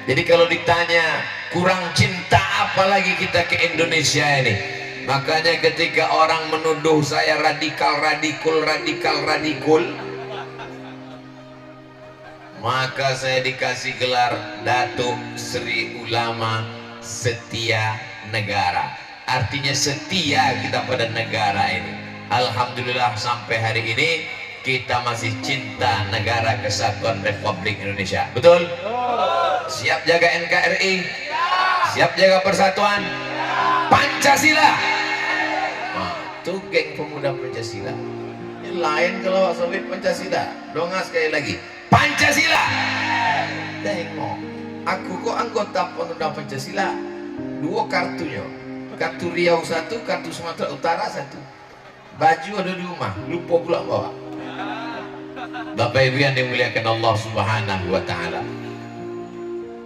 Jadi kalau ditanya kurang cinta apa lagi kita ke Indonesia ini, makanya ketika orang menuduh saya radikal, maka saya dikasih gelar Datuk Sri Ulama Setia Negara. Artinya setia kita pada negara ini. Alhamdulillah sampai hari ini kita masih cinta negara kesatuan Republik Indonesia. Betul? Siap jaga NKRI? Siap jaga persatuan? Pancasila. Nah, itu geng pemuda Pancasila. Ini lain kalau Soviet Pancasila. Dongah sekali lagi. Pancasila. Tengok, aku kok anggota pemuda Pancasila. Dua kartunya. Kartu Riau satu, kartu Sumatera Utara satu. Baju ada di rumah, lupa pula bawa. Bapak Ibu yang dimuliakan Allah Subhanahu wa Ta'ala.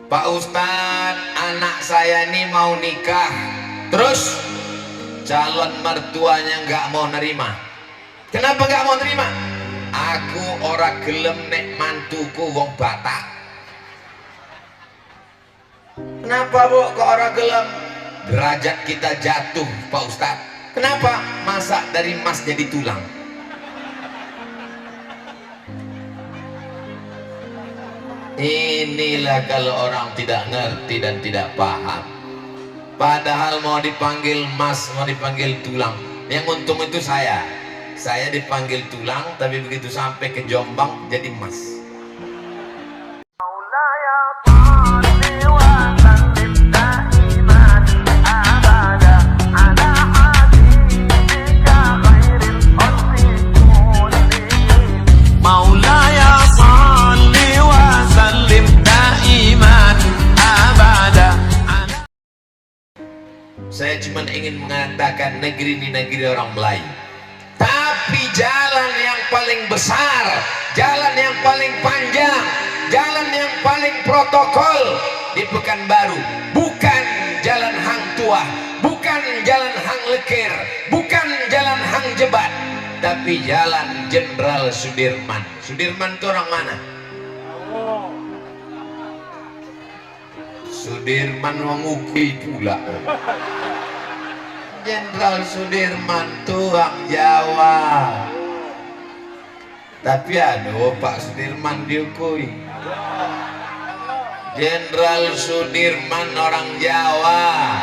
Pak Ustadz, anak saya ini mau nikah, terus calon mertuanya nggak mau nerima. Kenapa nggak mau nerima? Aku ora gelem nek mantuku wong Batak. Kenapa bu kok ora gelem? Derajat kita jatuh Pak Ustadz. Kenapa? Masa dari emas jadi tulang. Inilah kalau orang tidak ngerti dan tidak paham. Padahal mau dipanggil emas, mau dipanggil tulang, yang untung itu saya dipanggil tulang, tapi begitu sampai ke Jombang jadi emas. Saya cuma ingin mengatakan negeri ini negeri orang Melayu, tapi jalan yang paling besar, jalan yang paling panjang, jalan yang paling protokol di Pekanbaru bukan jalan Hang Tuah, bukan jalan Hang Lekir, bukan jalan Hang Jebat, tapi jalan Jenderal Sudirman. Sudirman itu orang mana? Sudirman mengukui pula. Jenderal Sudirman tuang Jawa, tapi aduh Pak Sudirman diukui. Jenderal Sudirman orang Jawa.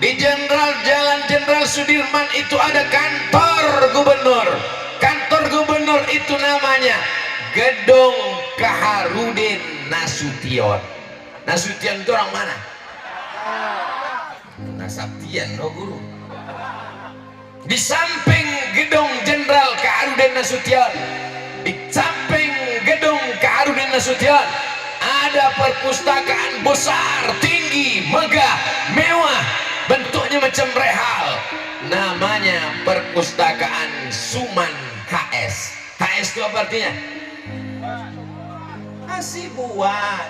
Di Jalan Jenderal Sudirman itu ada kantor gubernur. Kantor gubernur itu namanya Gedung Kaharudin Nasution. Nasution itu orang mana? Nasabtian loh guru. Di samping gedung Jenderal Kaharudin Nasution, di samping gedung Kaharudin Nasution ada perpustakaan besar, tinggi, megah, mewah, bentuknya macam rehal. Namanya Perpustakaan Suman HS. HS itu apa artinya? Hasibuan.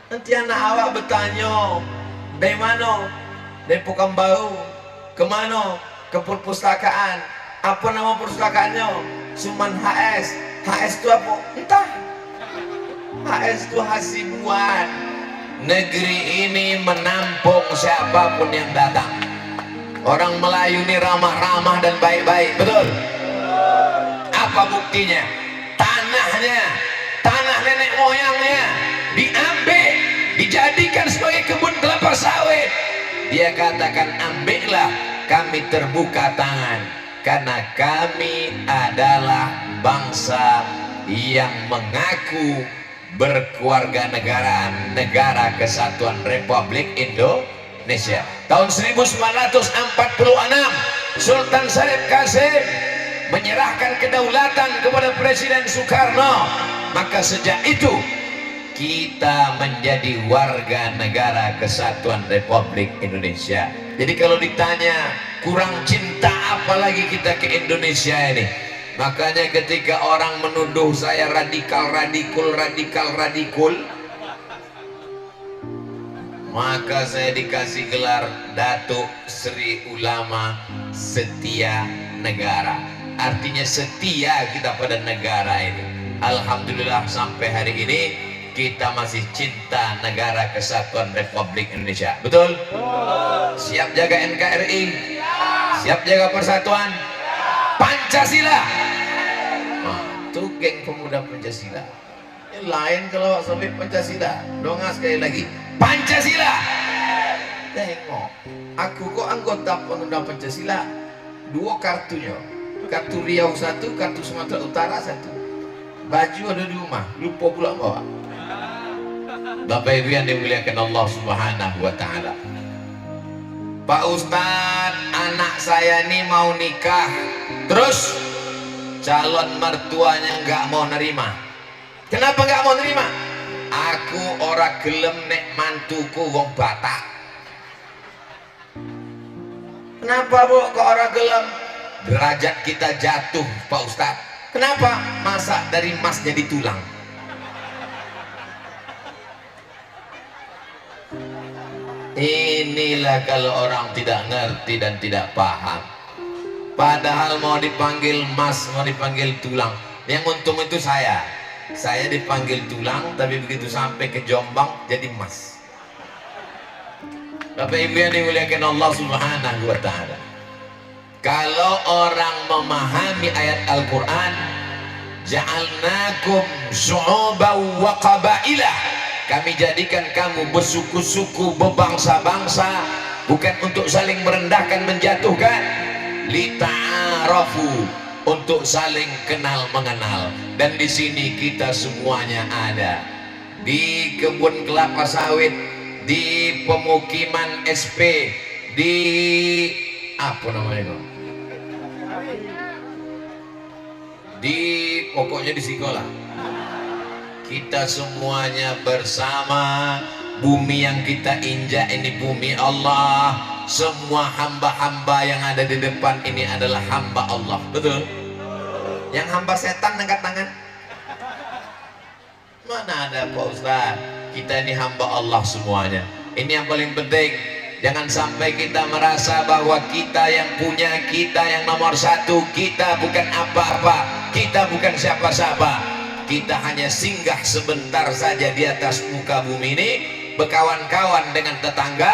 Nanti anak awak bertanya, dari mana? Dari Pekanbaru. Kemana? Ke perpustakaan. Apa nama perpustakaannya? Suman HS. HS itu apa? Entah. HS itu hasibuan. Negeri ini menampung siapapun yang datang. Orang Melayu ini ramah-ramah dan baik-baik, betul? Apa buktinya? Tanahnya, tanah nenek moyangnya diambil, dijadikan sebagai kebun kelapa sawit. Dia katakan, ambillah, kami terbuka tangan, karena kami adalah bangsa yang mengaku berkeluarga negaraan, Negara Kesatuan Republik Indonesia. Tahun 1946 Sultan Syarif Qasim menyerahkan kedaulatan kepada Presiden Soekarno. Maka sejak itu kita menjadi warga Negara Kesatuan Republik Indonesia. Jadi kalau ditanya kurang cinta apa lagi kita ke Indonesia ini, makanya ketika orang menuduh saya radikal, maka saya dikasih gelar Datuk Sri Ulama Setia Negara. Artinya setia kita pada negara ini. Alhamdulillah sampai hari ini kita masih cinta negara kesatuan Republik Indonesia. Betul? Siap jaga NKRI? Siap jaga persatuan? Pancasila. Nah, itu geng pemuda Pancasila. Yang lain kalau sampai Pancasila, donga sekali lagi, Pancasila. Tengok, aku kok anggota pemuda Pancasila, 2 kartunya, kartu Riau 1, kartu Sumatera Utara 1, baju ada di rumah, lupa pula bawa. Bapak Ibu yang dimuliakan Allah Subhanahu wa Ta'ala, Pak Ustadz, anak saya ini mau nikah, terus calon mertuanya nggak mau nerima. Kenapa nggak mau nerima? Aku ora gelem nek mantuku wong Batak. Kenapa bu kok ora gelem? Derajat kita jatuh Pak Ustadz. Kenapa? Masa dari emas jadi tulang. Inilah kalau orang tidak ngerti dan tidak paham. Padahal mau dipanggil emas, mau dipanggil tulang, yang untung itu saya dipanggil tulang, tapi begitu sampai ke Jombang jadi emas. Bapak Ibu yang dimuliakan Allah Subhanahu wa Ta'ala, kalau orang memahami ayat Al-Quran, ja'alnakum syu'uban wa qabaila, kami jadikan kamu bersuku-suku, berbangsa-bangsa, bukan untuk saling merendahkan, menjatuhkan, lita'arafu, untuk saling kenal mengenal. Dan di sini kita semuanya ada di kebun kelapa sawit, di pemukiman SP, di apa namanya kok? Di pokoknya di sekolah. Kita semuanya bersama. Bumi yang kita injak ini bumi Allah. Semua hamba-hamba yang ada di depan ini adalah hamba Allah. Betul? Yang hamba setan angkat tangan. Mana ada Pak Ustaz? Kita ini hamba Allah semuanya. Ini yang paling penting. Jangan sampai kita merasa bahwa kita yang punya, kita yang nomor 1, kita bukan apa-apa, kita bukan siapa-siapa. Kita hanya singgah sebentar saja di atas muka bumi ini, berkawan-kawan dengan tetangga.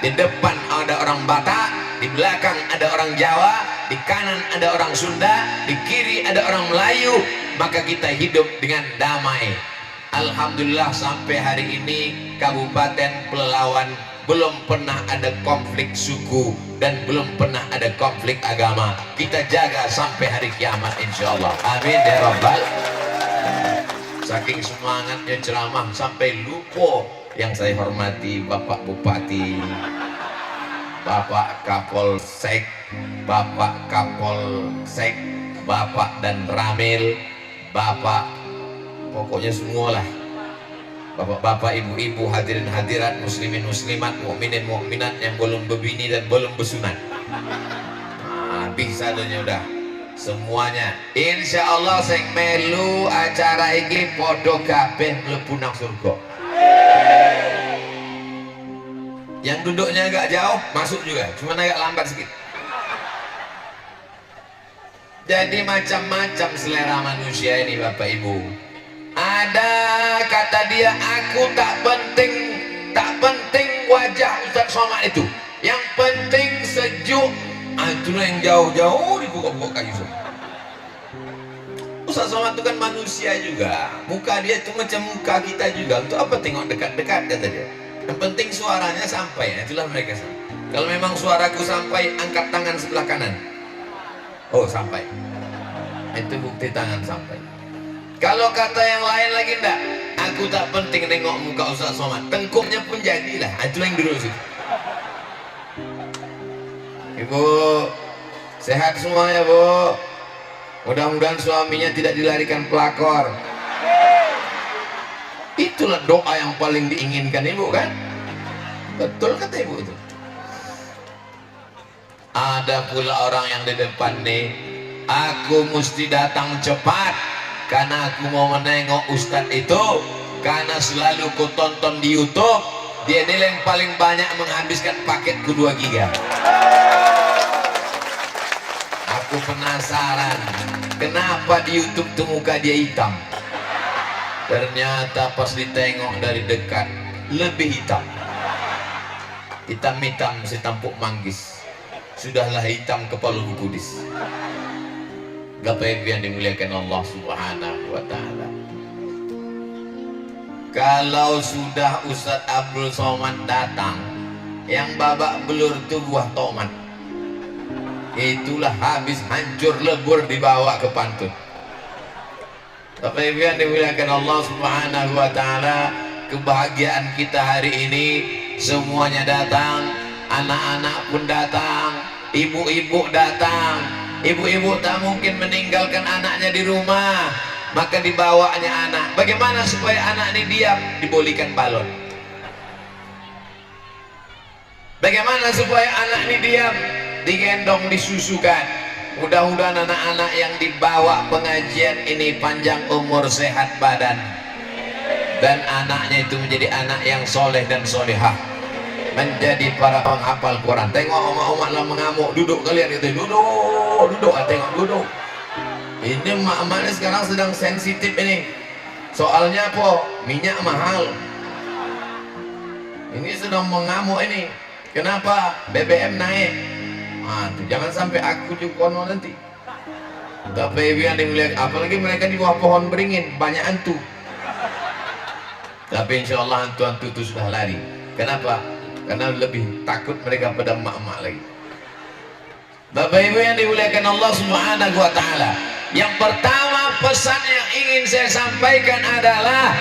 Di depan ada orang Batak, di belakang ada orang Jawa, di kanan ada orang Sunda, di kiri ada orang Melayu. Maka kita hidup dengan damai. Alhamdulillah sampai hari ini Kabupaten Pelalawan belum pernah ada konflik suku dan belum pernah ada konflik agama. Kita jaga sampai hari kiamat insyaallah. Amin ya rabbal. Saking semangatnya ceramah sampai lupa yang saya hormati Bapak Bupati, Bapak Kapolsek, Bapak Kapolsek, Bapak dan Ramil, Bapak, pokoknya semualah, Bapak-bapak, ibu-ibu, hadirin hadirat, muslimin muslimat, mukminin mukminat yang belum berbini dan belum bersunat. Nah, bisa dunia udah semuanya. Insya Allah sing melu acara ini podo kabeh mlebu nang surga. Yang duduknya agak jauh masuk juga, cuma agak lambat sedikit. Jadi macam-macam selera manusia ini Bapak Ibu. Ada kata dia, aku tak penting wajah Ustaz Somad itu, yang penting sejuk. Itulah yang jauh-jauh dibuka-buka kayu. Ustaz Somad itu kan manusia juga, muka dia itu macam muka kita juga. Untuk apa tengok dekat-dekat kata dia. Yang penting suaranya sampai. Itulah mereka. Kalau memang suaraku sampai, angkat tangan sebelah kanan. Oh sampai. Itu bukti tangan sampai. Kalau kata yang lain lagi enggak, aku tak penting nengok muka Ustaz Somad, tengkuknya pun jadilah. Itu yang dulu sih. Ibu sehat semua ya Bu. Mudah-mudahan suaminya tidak dilarikan pelakor. Itulah doa yang paling diinginkan Ibu kan? Betul kata Ibu itu. Ada pula orang yang di depan nih, aku mesti datang cepat karena aku mau menengok Ustadz itu, karena selalu ku tonton di YouTube, dia nilai yang paling banyak menghabiskan paketku 2 giga. Aku penasaran kenapa di YouTube tuh muka dia hitam. Ternyata pas ditengok dari dekat lebih hitam. Hitam-hitam setampuk manggis. Sudahlah hitam kepala Kudus. Bapak Ibu yang dimuliakan Allah Subhanahu wa taala. Kalau sudah Ustadz Abdul Somad datang, yang babak belur itu buah tomat. Itulah habis hancur lebur dibawa ke pantun. Bapak Ibu yang dimuliakan Allah Subhanahu wa taala, kebahagiaan kita hari ini semuanya datang, anak-anak pun datang, ibu-ibu datang. Ibu-ibu tak mungkin meninggalkan anaknya di rumah, maka dibawanya anak. Bagaimana supaya anak ini diam? Dibolikan balon. Bagaimana supaya anak ini diam? Digendong, disusukan. Mudah-mudahan anak-anak yang dibawa pengajian ini panjang umur, sehat badan, dan anaknya itu menjadi anak yang soleh dan solehah, menjadi para penghafal Quran. Tengok omak-omak lah mengamuk, duduk kalian itu, duduk, tengok duduk. Ini emak-emak sekarang sedang sensitif ini. Soalnya apa? Minyak mahal. Ini sedang mengamuk ini. Kenapa? BBM naik. Jangan sampai aku juga kono nanti. Tapi Ibu yang dimuliakan, apalagi mereka di bawah pohon beringin, banyak hantu. Tapi insya Allah hantu-hantu itu sudah lari. Kenapa? Karena lebih takut mereka pada emak-emak lagi. Bapak Ibu yang dimuliakan Allah Subhanahu wa taala, yang pertama pesan yang ingin saya sampaikan adalah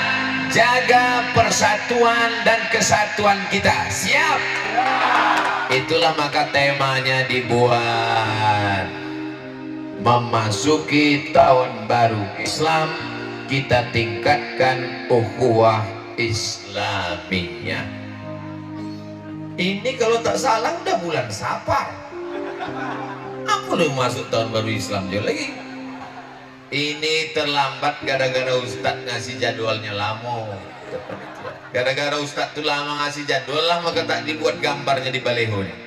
jaga persatuan dan kesatuan kita. Siap? Itulah maka temanya dibuat. Memasuki tahun baru Islam, kita tingkatkan ukhuwah Islamiyah. Ini kalau tak salah udah bulan Safar. Aku udah masuk tahun baru Islam juga lagi. Ini terlambat gara-gara Ustadz ngasih jadwalnya lama. Gara-gara Ustadz tuh lama ngasih jadwal lah, maka tak dibuat gambarnya di baleho nih.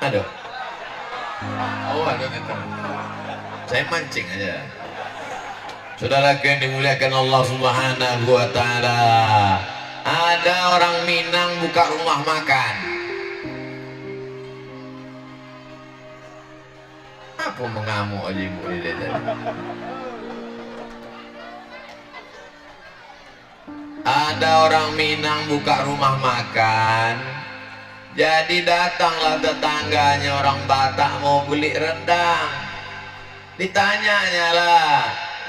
Aduh. Oh, ada itu. Saya mancing aja. Saudara yang dimuliakan Allah Subhanahu wa taala, ada orang Minang buka rumah makan. Apa mengamuk aja ibu ini tadi? Ada orang Minang buka rumah makan. Jadi datanglah tetangganya orang Batak mau beli rendang. Ditanyanya lah,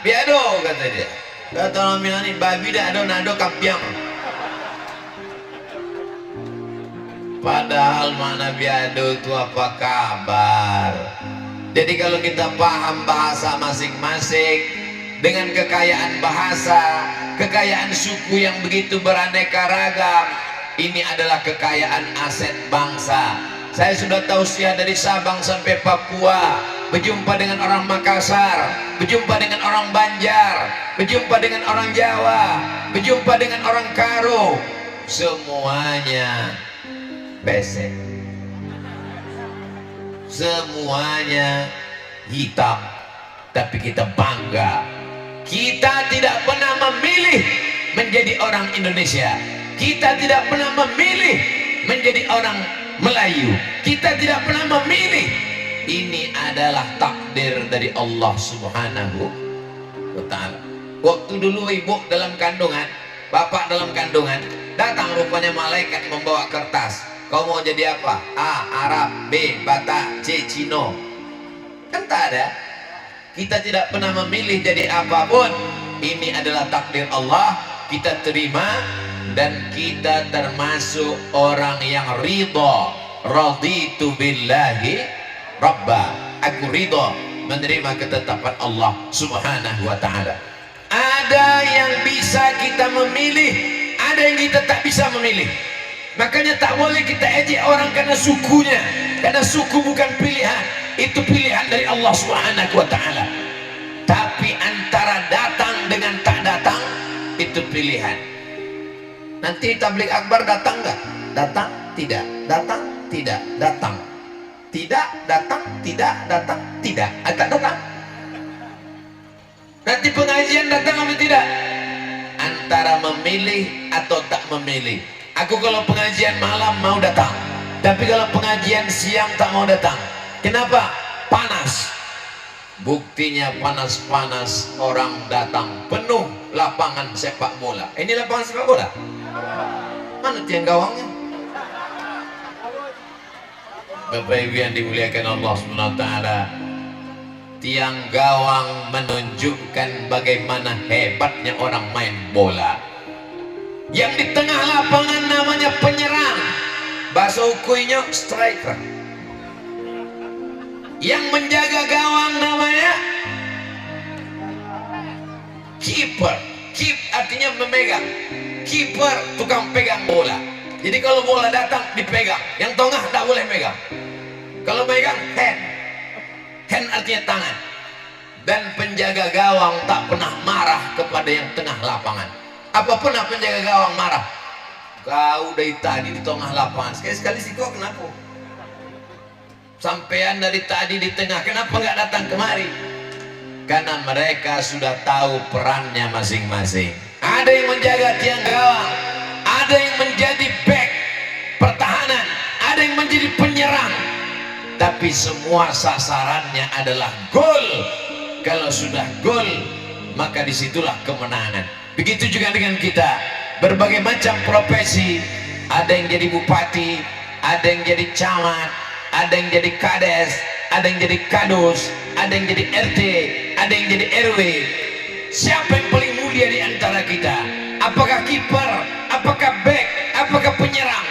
biado kata dia. Kata orang Minang ini, babi dah ada nado kampiang. Padahal mana biado itu apa kabar? Jadi kalau kita paham bahasa masing-masing, dengan kekayaan bahasa, kekayaan suku yang begitu beraneka ragam, ini adalah kekayaan aset bangsa. Saya sudah tausiah dari Sabang sampai Papua, berjumpa dengan orang Makassar, berjumpa dengan orang Banjar, berjumpa dengan orang Jawa, berjumpa dengan orang Karo, semuanya besek, semuanya hitam, tapi kita bangga. Kita tidak pernah memilih menjadi orang Indonesia. Kita tidak pernah memilih menjadi orang Melayu. Kita tidak pernah memilih. Ini adalah takdir dari Allah Subhanahu wa ta'ala. Waktu dulu ibu dalam kandungan, bapak dalam kandungan, datang rupanya malaikat membawa kertas. Kau mau jadi apa? A. Arab, B. Batak, C. Cino. Kan tak ada. Kita tidak pernah memilih jadi apapun. Ini adalah takdir Allah, kita terima, dan kita termasuk orang yang ridha. Raditu billahi rabba. Aku ridha menerima ketetapan Allah Subhanahu wa ta'ala. Ada yang bisa kita memilih, ada yang kita tak bisa memilih. Makanya tak boleh kita ejek orang karena sukunya, karena suku bukan pilihan. Itu pilihan dari Allah Subhanahu wa ta'ala. Tapi antara datang dengan tak datang, itu pilihan. Nanti tabligh akbar datang nggak? Datang, tidak. Datang, tidak. Datang, tidak. Datang, tidak. Datang, tidak. Agak datang. Nanti pengajian pengajian datang atau tidak? Antara memilih atau tak memilih. Aku kalau pengajian malam mau datang, tapi kalau pengajian siang tak mau datang. Kenapa? Panas. Buktinya panas-panas orang datang, penuh lapangan sepak bola. Ini lapangan sepak bola? Mana tiang gawangnya? Bapak Ibu yang dimuliakan Allah SWT, tiang gawang menunjukkan bagaimana hebatnya orang main bola. Yang di tengah lapangan namanya penyerang, bahasa ukuinya striker. Yang menjaga gawang namanya keeper. Keep artinya memegang. Keeper tukang pegang bola. Jadi kalau bola datang dipegang, yang tengah tidak boleh megang. Kalau megang hand. Hand artinya tangan. Dan penjaga gawang tak pernah marah kepada yang tengah lapangan. Apa pernah penjaga gawang marah? Kau dari tadi di tengah lapangan, sekali-sekali sih kau kenapa? Sampean dari tadi di tengah, kenapa nggak datang kemari? Karena mereka sudah tahu perannya masing-masing. Ada yang menjaga tiang gawang, ada yang menjadi back pertahanan, ada yang menjadi penyerang. Tapi semua sasarannya adalah gol. Kalau sudah gol, maka disitulah kemenangan. Begitu juga dengan kita, berbagai macam profesi. Ada yang jadi bupati, ada yang jadi camat, ada yang jadi kades, ada yang jadi kadus, ada yang jadi RT, ada yang jadi RW. Siapa yang paling mulia di antara kita? Apakah kiper, apakah back, apakah penyerang?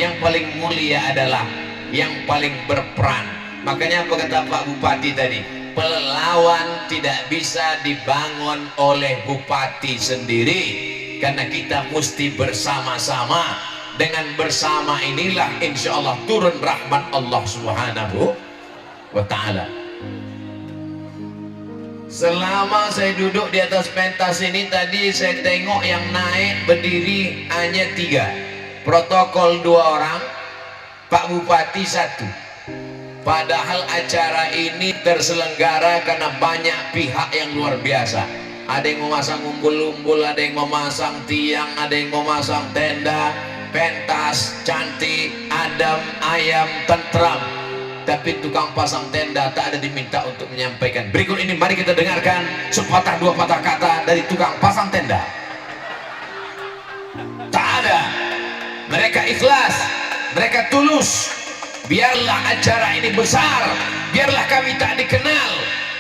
Yang paling mulia adalah yang paling berperan. Makanya apa kata Pak Bupati tadi? Pelawan tidak bisa dibangun oleh bupati sendiri, karena kita mesti bersama-sama. Dengan bersama inilah insya Allah turun rahmat Allah Subhanahu wa ta'ala. Selama saya duduk di atas pentas ini tadi, saya tengok yang naik berdiri hanya 3, protokol 2 orang, Pak Bupati 1. Padahal acara ini terselenggara karena banyak pihak yang luar biasa. Ada yang memasang umbul-umbul, ada yang memasang tiang, ada yang memasang tenda, pentas, cantik, adem, ayam, tentram. Tapi tukang pasang tenda tak ada diminta untuk menyampaikan. Berikut ini mari kita dengarkan sepatah dua patah kata dari tukang pasang tenda. Tak ada. Mereka ikhlas, mereka tulus. Biarlah acara ini besar, biarlah kami tak dikenal,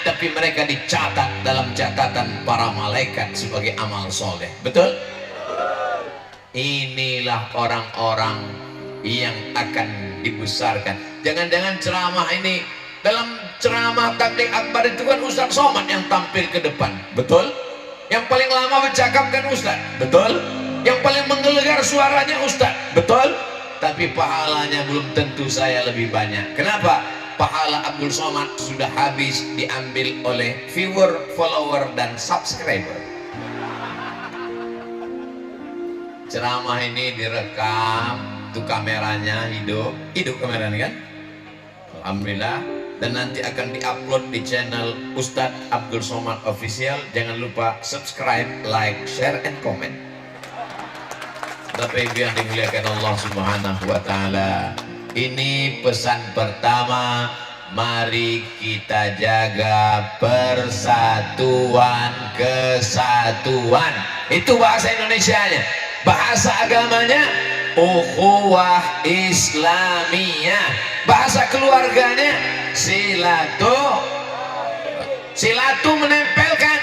tapi mereka dicatat dalam catatan para malaikat sebagai amal soleh. Betul? Inilah orang-orang yang akan dibesarkan. Jangan-jangan ceramah ini, dalam ceramah taklim akbar itu kan Ustaz Somad yang tampil ke depan. Betul? Yang paling lama bercakap kan Ustaz. Betul? Yang paling menggelegar suaranya Ustaz. Betul? Tapi pahalanya belum tentu saya lebih banyak. Kenapa? Pahala Abdul Somad sudah habis diambil oleh viewer, follower, dan subscriber. Ceramah ini direkam, tuh kameranya hidup kameranya kan? Alhamdulillah. Dan nanti akan diupload di channel Ustadz Abdul Somad Official. Jangan lupa subscribe, like, share, and comment. Bapak Ibu yang dimuliakan Allah Subhanahu wa ta'ala, ini pesan pertama, mari kita jaga persatuan, kesatuan. Itu bahasa Indonesianya. Bahasa agamanya ukhuwah Islamiyah. Bahasa keluarganya silatu menempelkan,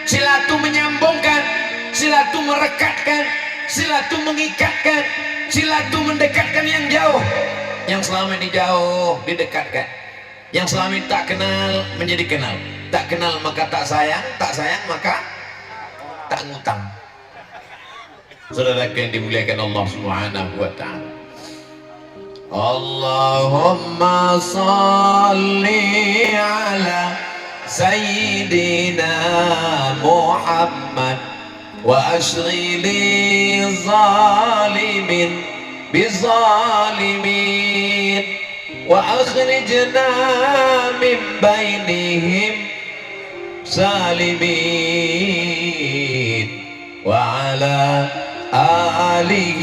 silatu menyambungkan, silatu merekatkan, silatu mengikatkan, silatu mendekatkan yang jauh. Yang selama ini jauh didekatkan, yang selama ini tak kenal menjadi kenal, tak kenal maka tak sayang, tak sayang maka tak ngutang. Saudara yang dimuliakan Allah Subhanahu wa ta'ala, Allahumma salli ala Sayyidina Muhammad wa ashghili zalimin bizalimin wa akhrijna min bainihim سالمين وعلى آله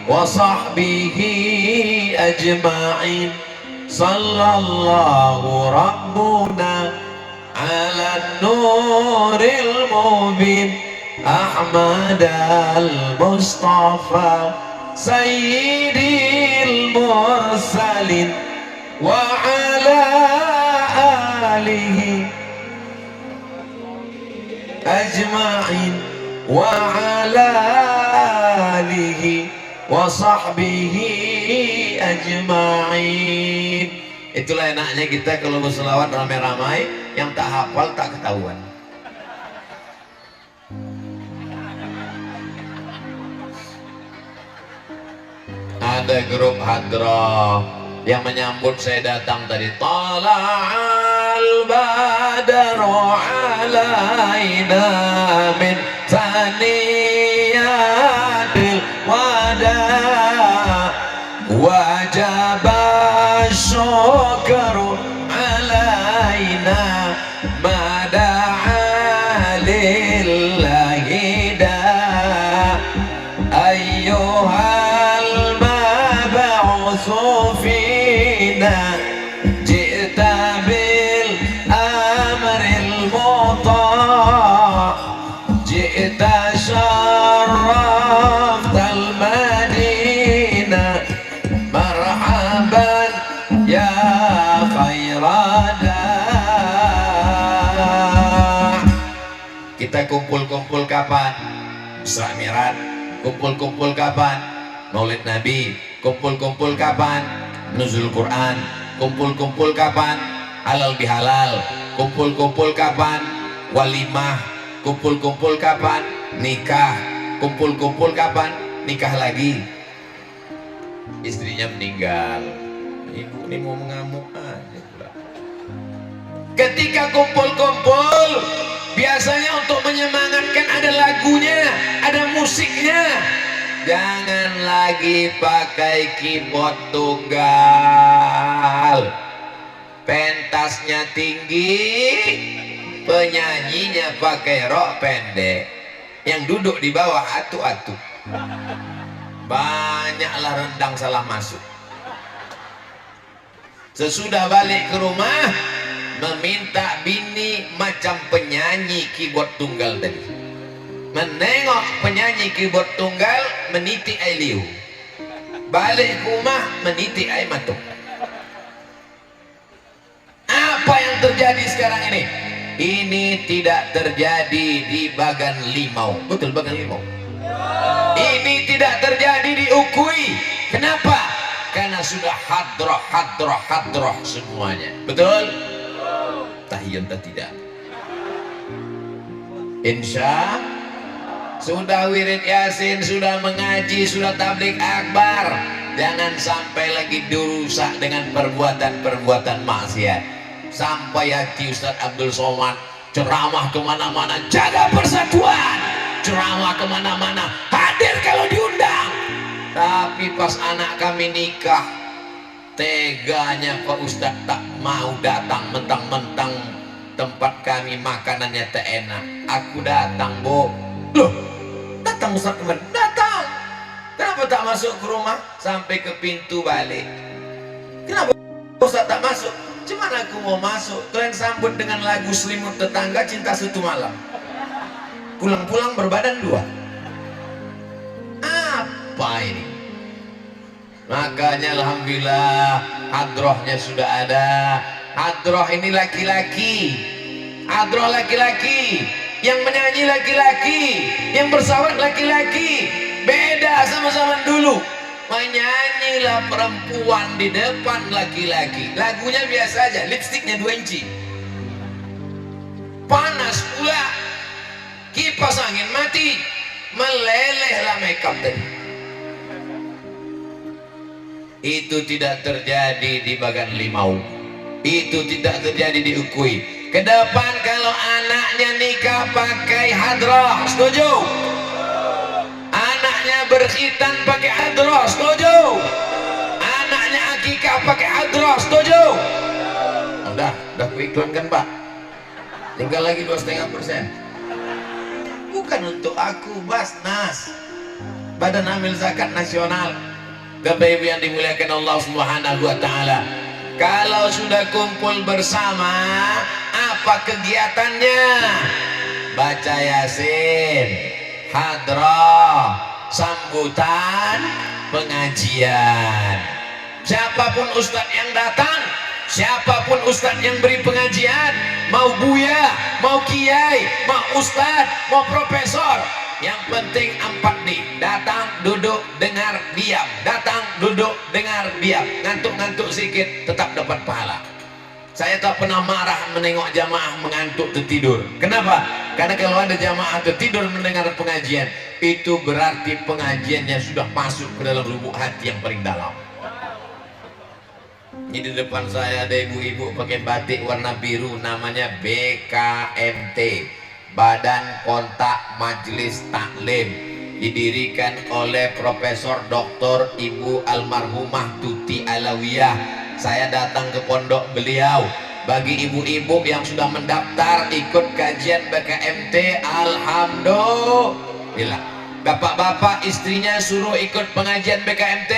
وصحبه أجمعين صلى الله ربنا على النور المبين أحمد المصطفى سيد المرسلين وعلى آله أجمعين وعلى آله وصحبه أجمعين. Itulah enaknya kita kalau berselawat ramai-ramai, yang tak hafal tak ketahuan. Ada grup hadrah yang menyambut saya datang tadi. Tala'al badru alaina min saniyatil wada wajaba syukru alaina mada'a lillahi da ayyuhal mab'utsu fina ji'ta bil amril muta' ji'ta syarraftal madinah marhaban ya khairada. Kita kumpul-kumpul kapan? Isra Mi'raj. Kumpul-kumpul kapan? Maulid Nabi. Kumpul-kumpul kapan? Nuzul Quran. Kumpul-kumpul kapan? Halal bihalal. Kumpul-kumpul kapan? Walimah. Kumpul-kumpul kapan? Nikah. Kumpul-kumpul kapan? Nikah lagi. Istrinya meninggal. Ibu ini mau mengamuk aja pula. Ketika kumpul-kumpul, biasanya untuk menyemangatkan ada lagunya, ada musiknya. Jangan lagi pakai keyboard tunggal, pentasnya tinggi, penyanyinya pakai rok pendek, yang duduk di bawah atu-atu. Banyaklah rendang salah masuk. Sesudah balik ke rumah, meminta bini macam penyanyi keyboard tunggal tadi. Menengok penyanyi keyboard tunggal, meniti air liu. Balik ke rumah, meniti air matuk. Apa yang terjadi sekarang ini? Ini tidak terjadi di Bagan Limau. Betul, Bagan Limau. Ini tidak terjadi di Ukui. Kenapa? Karena sudah hadroh semuanya. Betul? Tahiyun tidak. Insya sudah wirid yasin, sudah mengaji, sudah tabligh akbar. Jangan sampai lagi dirusak dengan perbuatan-perbuatan maksiat. Sampai hati Ustadz Abdul Somad ceramah kemana-mana, jaga persatuan. Ceramah kemana-mana, hadir kalau diundang. Tapi pas anak kami nikah, teganya Pak Ustadz tak mau datang, mentang-mentang tempat kami makanannya tak enak. Aku datang, Bu. Loh, datang Ustadz kemana? Datang. Kenapa tak masuk ke rumah? Sampai ke pintu balik. Kenapa Ustadz tak masuk? Cuman aku mau masuk, kalian sambut dengan lagu Selimut Tetangga, Cinta Satu Malam. Pulang-pulang berbadan dua. Apa ini? Makanya alhamdulillah hadrohnya sudah ada. Hadroh ini laki-laki, hadroh laki-laki, yang menyanyi laki-laki, yang bersahabat laki-laki. Beda sama zaman dulu. Menyanyilah perempuan di depan laki-laki. Lagunya biasa aja, lipstiknya 2 inci. Panas pula, kipas angin mati, melelehlah makeup tadi. Itu tidak terjadi di Bagan Limau. Itu tidak terjadi di Ukui. Ke depan kalau anaknya nikah pakai hadrah, setuju? Anaknya berkhitan pakai hadrah, setuju? Anaknya akikah pakai hadrah, setuju? Udah kuiklankan Pak. tinggal lagi 2,5%. Bukan untuk aku, Basnas, Badan Amil Zakat Nasional. Bapak Ibu yang dimuliakan Allah Subhanahu wa taala, kalau sudah kumpul bersama, apa kegiatannya? Baca Yasin, hadrah, sambutan, pengajian. Siapapun ustadz yang datang, siapapun ustadz yang beri pengajian, mau buya, mau kiai, mau ustadz, mau profesor, yang penting 4D: datang, duduk, dengar, diam. Datang, duduk, dengar, diam. Ngantuk-ngantuk sedikit tetap dapat pahala. Saya tak pernah marah menengok jamaah mengantuk tertidur. Kenapa? Karena kalau ada jamaah tertidur mendengar pengajian, itu berarti pengajiannya sudah masuk ke dalam lubuk hati yang paling dalam. Ini di depan saya ada ibu-ibu pakai batik warna biru, namanya BKMT, Badan Kontak Majelis Taklim, didirikan oleh Profesor Dr. Ibu Almarhumah Tuti Alawiyah. Saya datang ke pondok beliau. Bagi ibu-ibu yang sudah mendaftar ikut kajian BKMT, alhamdulillah. Bapak-bapak istrinya suruh ikut pengajian BKMT,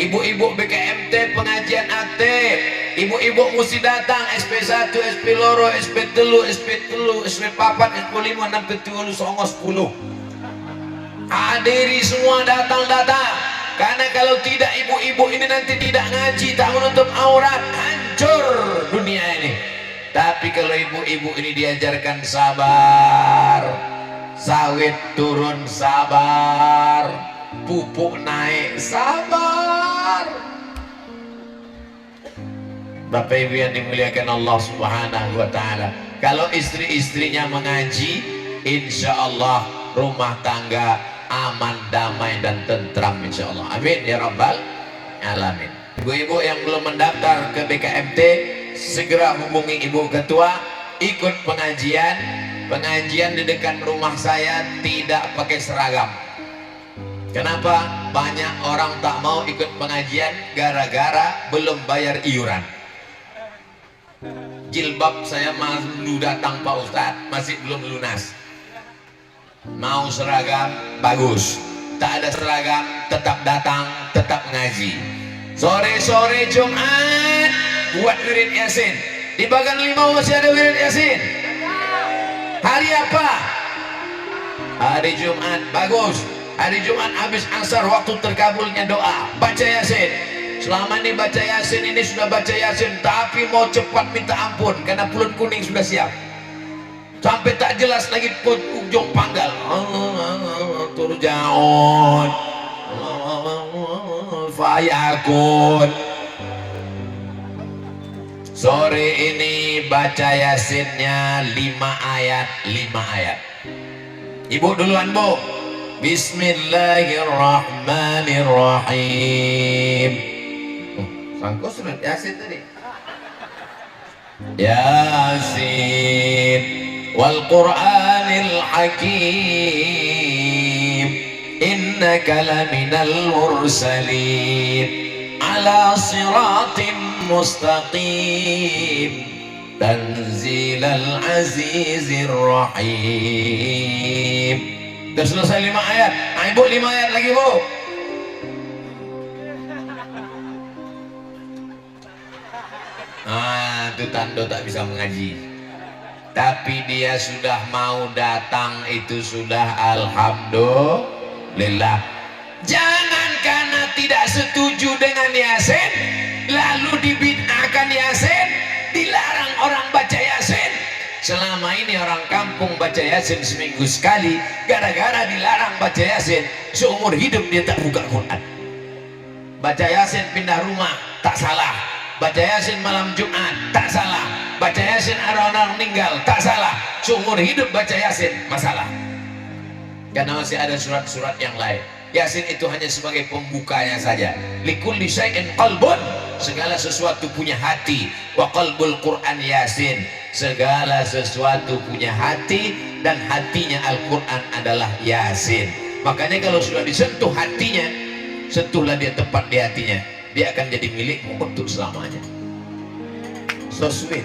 ibu-ibu BKMT pengajian aktif. Ibu-ibu mesti datang SP1, SP loro, SP3, SP3, SP4, SP5, 6, 7, 10. Hadiri semua, datang. Karena kalau tidak, ibu-ibu ini nanti tidak ngaji, tak menutup aurat, hancur dunia ini. Tapi kalau ibu-ibu ini diajarkan sabar, sawit turun sabar, pupuk naik sabar. Bapak Ibu yang dimuliakan Allah Subhanahu wa taala, kalau istri-istrinya mengaji, insya Allah rumah tangga aman, damai, dan tentram, insya Allah. Amin ya rabbal alamin. Ibu-ibu yang belum mendaftar ke BKMT, segera hubungi ibu ketua, ikut pengajian. Pengajian di dekat rumah saya tidak pakai seragam. Kenapa? Banyak orang tak mau ikut pengajian gara-gara belum bayar iuran. Jilbab saya malu datang Pak Ustadz, masih belum lunas. Mau seragam bagus, tak ada seragam tetap datang, tetap ngaji. Sore-sore Jumat buat wirid Yasin. Di Bagan Limau masih ada wirid Yasin. Hari apa? Hari Jumat, bagus. Hari Jumat habis asar, waktu terkabulnya doa, baca Yasin. Selama ini baca Yasin, ini sudah baca Yasin, tapi mau cepat minta ampun karena pulut kuning sudah siap. Sampai tak jelas lagi ujung panggal, turjaun, fayakun. Sore ini baca Yasinnya 5 ayat. Ibu duluan, Bu. Bismillahirrahmanirrahim. Sangko surat Yasin tadi. Yasin wal Qur'anil Hakim, innaka laminal mursalin ala siratim mustaqim, tanzilal azizir rahim. Sudah selesai 5 ayat. Ibu 5 ayat lagi, Bu. Itu tanda tak bisa mengaji. Tapi dia sudah mau datang, itu sudah alhamdulillah. Jangan karena tidak setuju dengan Yasin lalu dibid'ahkan Yasin, dilarang orang baca Yasin. Selama ini orang kampung baca Yasin seminggu sekali, gara-gara dilarang baca Yasin, seumur hidup dia tak buka Quran. Baca Yasin pindah rumah, tak salah. Baca Yasin malam Jumat, tak salah. Baca Yasin ada orang meninggal, tak salah. Seumur hidup baca Yasin, masalah. Karena masih ada surat-surat yang lain. Yasin itu hanya sebagai pembukanya saja. Likulli syai'in qalbun, segala sesuatu punya hati. Wa qalbul Quran Yasin, segala sesuatu punya hati, dan hatinya Al-Quran adalah Yasin. Makanya kalau sudah disentuh hatinya, sentuhlah dia tepat di hatinya, dia akan jadi milikmu untuk selamanya. So sweet.